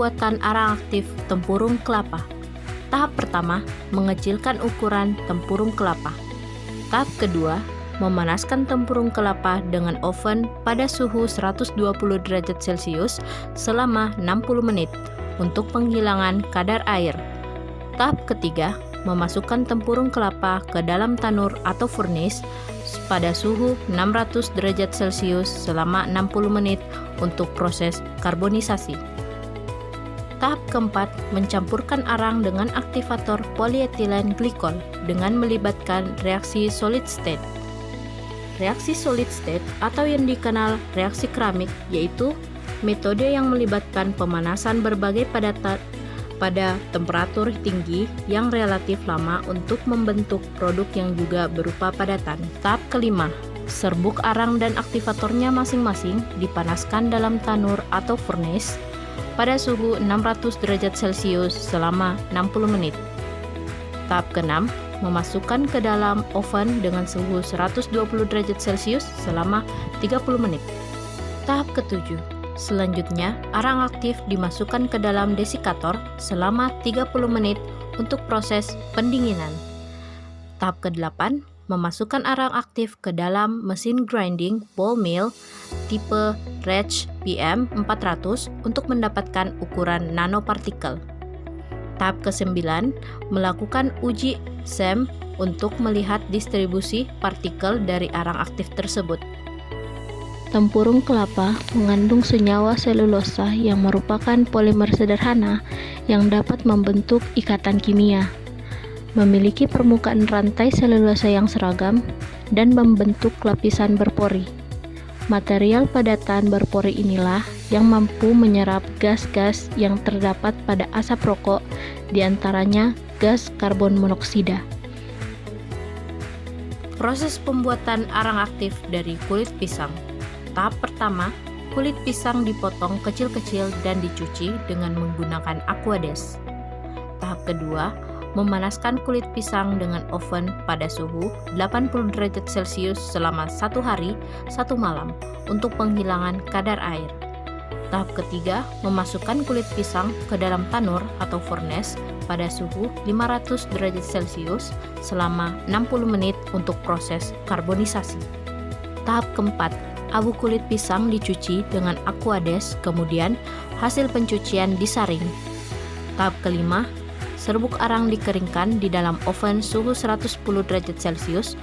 pembuatan arang aktif tempurung kelapa. Tahap pertama, mengecilkan ukuran tempurung kelapa. Tahap kedua, memanaskan tempurung kelapa dengan oven pada suhu 120 derajat Celcius selama 60 menit untuk penghilangan kadar air. Tahap ketiga, memasukkan tempurung kelapa ke dalam tanur atau furnace pada suhu 600 derajat Celcius selama 60 menit untuk proses karbonisasi. Tahap keempat, mencampurkan arang dengan aktivator polyethylene glycol dengan melibatkan reaksi solid state. Reaksi solid state atau yang dikenal reaksi keramik yaitu metode yang melibatkan pemanasan berbagai pada temperatur tinggi yang relatif lama untuk membentuk produk yang juga berupa padatan. Tahap kelima, serbuk arang dan aktivatornya masing-masing dipanaskan dalam tanur atau furnace pada suhu 600 derajat Celcius selama 60 menit. Tahap keenam, memasukkan ke dalam oven dengan suhu 120 derajat Celcius selama 30 menit. Tahap ketujuh, selanjutnya arang aktif dimasukkan ke dalam desikator selama 30 menit untuk proses pendinginan. Tahap ke-8, memasukkan arang aktif ke dalam mesin grinding ball mill tipe Retsch PM400 untuk mendapatkan ukuran nanopartikel. Tahap ke-9, melakukan uji SEM untuk melihat distribusi partikel dari arang aktif tersebut. Tempurung kelapa mengandung senyawa selulosa yang merupakan polimer sederhana yang dapat membentuk ikatan kimia, memiliki permukaan rantai selulosa yang seragam, dan membentuk lapisan berpori. Material padatan berpori inilah yang mampu menyerap gas-gas yang terdapat pada asap rokok, diantaranya gas karbon monoksida. Proses pembuatan arang aktif dari kulit pisang. Tahap pertama, kulit pisang dipotong kecil-kecil dan dicuci dengan menggunakan aquades. Tahap kedua, memanaskan kulit pisang dengan oven pada suhu 80 derajat Celcius selama 1 hari 1 malam untuk penghilangan kadar air. Tahap ketiga, memasukkan kulit pisang ke dalam tanur atau furnace pada suhu 500 derajat Celcius selama 60 menit untuk proses karbonisasi. Tahap keempat, abu kulit pisang dicuci dengan aquades, kemudian hasil pencucian disaring. Tahap kelima, serbuk arang dikeringkan di dalam oven suhu 110 derajat Celcius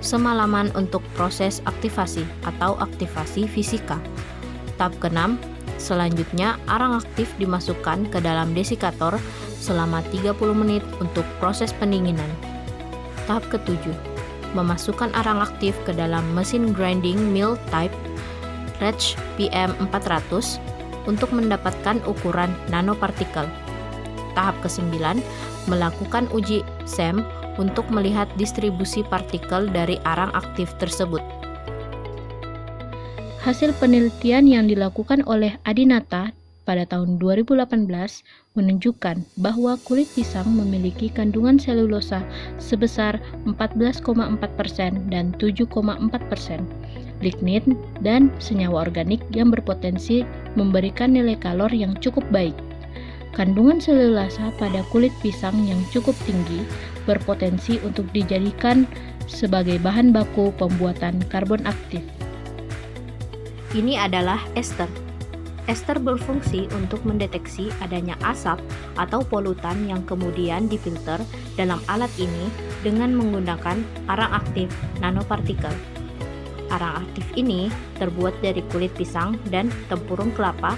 semalaman untuk proses aktivasi atau aktivasi fisika. Tahap keenam, selanjutnya arang aktif dimasukkan ke dalam desikator selama 30 menit untuk proses pendinginan. Tahap ketujuh, memasukkan arang aktif ke dalam mesin grinding mill type Retsch PM400 untuk mendapatkan ukuran nanopartikel. Tahap ke-9, melakukan uji SEM untuk melihat distribusi partikel dari arang aktif tersebut. Hasil penelitian yang dilakukan oleh Adinata pada tahun 2018 menunjukkan bahwa kulit pisang memiliki kandungan selulosa sebesar 14,4% dan 7,4%, lignin dan senyawa organik yang berpotensi memberikan nilai kalor yang cukup baik. Kandungan selulosa pada kulit pisang yang cukup tinggi berpotensi untuk dijadikan sebagai bahan baku pembuatan karbon aktif. Ini adalah ester. Ester berfungsi untuk mendeteksi adanya asap atau polutan yang kemudian difilter dalam alat ini dengan menggunakan arang aktif nanopartikel. Arang aktif ini terbuat dari kulit pisang dan tempurung kelapa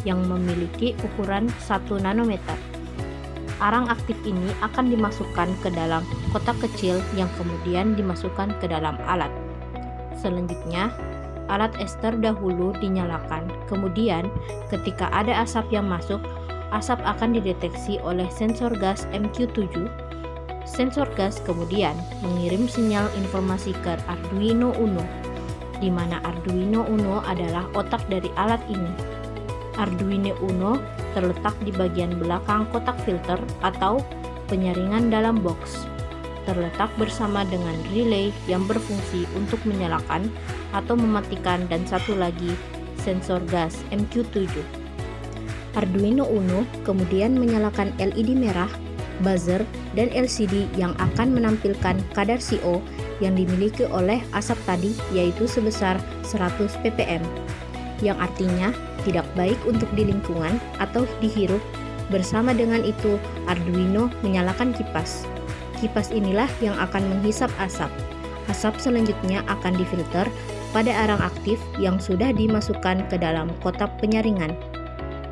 yang memiliki ukuran 1 nanometer. Arang aktif ini akan dimasukkan ke dalam kotak kecil yang kemudian dimasukkan ke dalam alat. Selanjutnya, alat ester dahulu dinyalakan. Kemudian, ketika ada asap yang masuk, asap akan dideteksi oleh sensor gas MQ7. Sensor gas kemudian mengirim sinyal informasi ke Arduino Uno, di mana Arduino Uno adalah otak dari alat ini. Arduino Uno terletak di bagian belakang kotak filter atau penyaringan dalam box, terletak bersama dengan relay yang berfungsi untuk menyalakan atau mematikan dan satu lagi sensor gas MQ7. Arduino Uno kemudian menyalakan LED merah, buzzer, dan LCD yang akan menampilkan kadar CO yang dimiliki oleh asap tadi, yaitu sebesar 100 ppm, yang artinya tidak baik untuk di lingkungan atau dihirup. Bersama dengan itu, Arduino menyalakan kipas. Kipas inilah yang akan menghisap asap. Asap selanjutnya akan difilter pada arang aktif yang sudah dimasukkan ke dalam kotak penyaringan.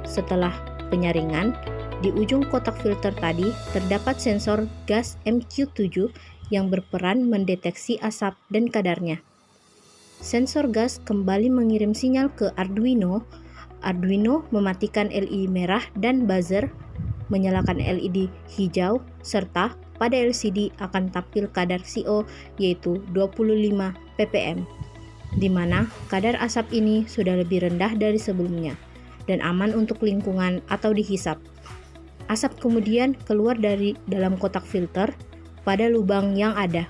Setelah penyaringan, di ujung kotak filter tadi terdapat sensor gas MQ7 yang berperan mendeteksi asap dan kadarnya. Sensor gas kembali mengirim sinyal ke Arduino. Arduino mematikan LED merah dan buzzer, menyalakan LED hijau, serta pada LCD akan tampil kadar CO yaitu 25 ppm, di mana kadar asap ini sudah lebih rendah dari sebelumnya dan aman untuk lingkungan atau dihisap. Asap kemudian keluar dari dalam kotak filter pada lubang yang ada.